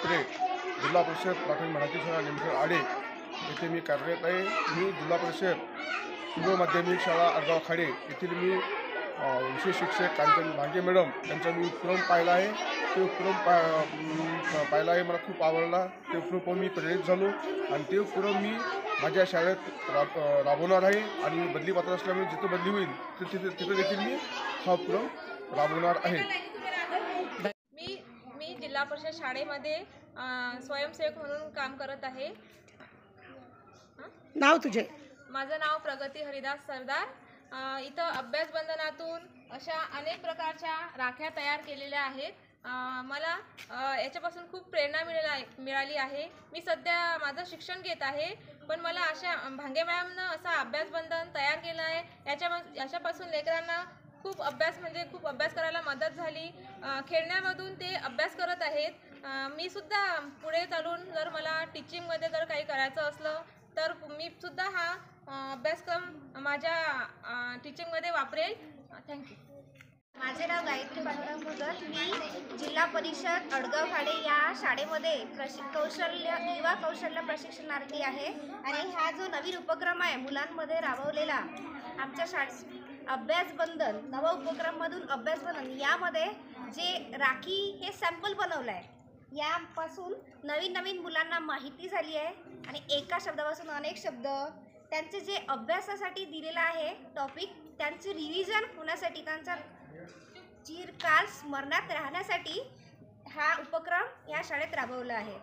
म्हात्रे, जिल्हा परिषद प्राथमिक मराठी शाळा निमखेड आडे येथे मी कार्यरत आहे। मी जिल्हा परिषद पूर्व माध्यमिक शाळा आडगाव खाडे येथील मी विशेष शिक्षक कांचन भांगे मॅडम यांचा मी उपक्रम पाहिला आहे। ते उपक्रम पाहिला आहे, मला खूप आवडला। ते उपक्रम पाहून मी प्रेरित झालो आणि ते उपक्रम मी माझ्या शाळेत राबवणार आहे आणि बदली पात्र असल्यामुळे जिथे बदली होईल तिथे देखील मी हा उपक्रम राबवणार आहे। मी जिल्हा परिषद शाळेमध्ये स्वयंसेवक म्हणून काम करत आहे। नाव तुझे? माझं नाव प्रगती हरिदास सरदार। इथं अभ्यास बंधनातून अशा अनेक प्रकारच्या राख्या तयार केलेल्या आहेत। मला याच्यापासून खूप प्रेरणा मिळाली आहे। मी सध्या माझं शिक्षण घेत आहे, पण मला अशा भांगे मॅडमनं असा अभ्यास बंधन तयार केलं आहे। याच्यापासून लेकरांना खूप अभ्यास करायला मदत झाली। खेळण्यामधून ते अभ्यास करत आहेत। मी सुद्धा पुढे चालून जर मला टीचिंगमध्ये जर काही करायचं असलं तर मी सुद्धा हा अभ्यासक्रम माझ्या टीचिंगमध्ये वापरेल। थँक्यू। माझे नाव गायत्री पांडुरंग भगत। मी जिल्हा परिषद आडगाव खाडे या शाळेमध्ये युवा कौशल्य प्रशिक्षणार्थी आहे आणि हा जो नवीन उपक्रम आहे मुलांमध्ये राबवलेला आमच्या शाळेत अभ्यास बंधन, नवा उपक्रममधून अभ्यास बंधन, यामध्ये जे राखी हे सॅम्पल बनवलं आहे, यापासून नवीन मुलांना माहिती झाली आहे आणि एका शब्दापासून अनेक शब्द त्यांचे जे अभ्यासासाठी दिलेला आहे टॉपिक, त्यांचे रिव्हिजन होण्यासाठी, त्यांचा चिरकाल स्मरणात राहण्यासाठी हा उपक्रम या शाळेत राबवला आहे।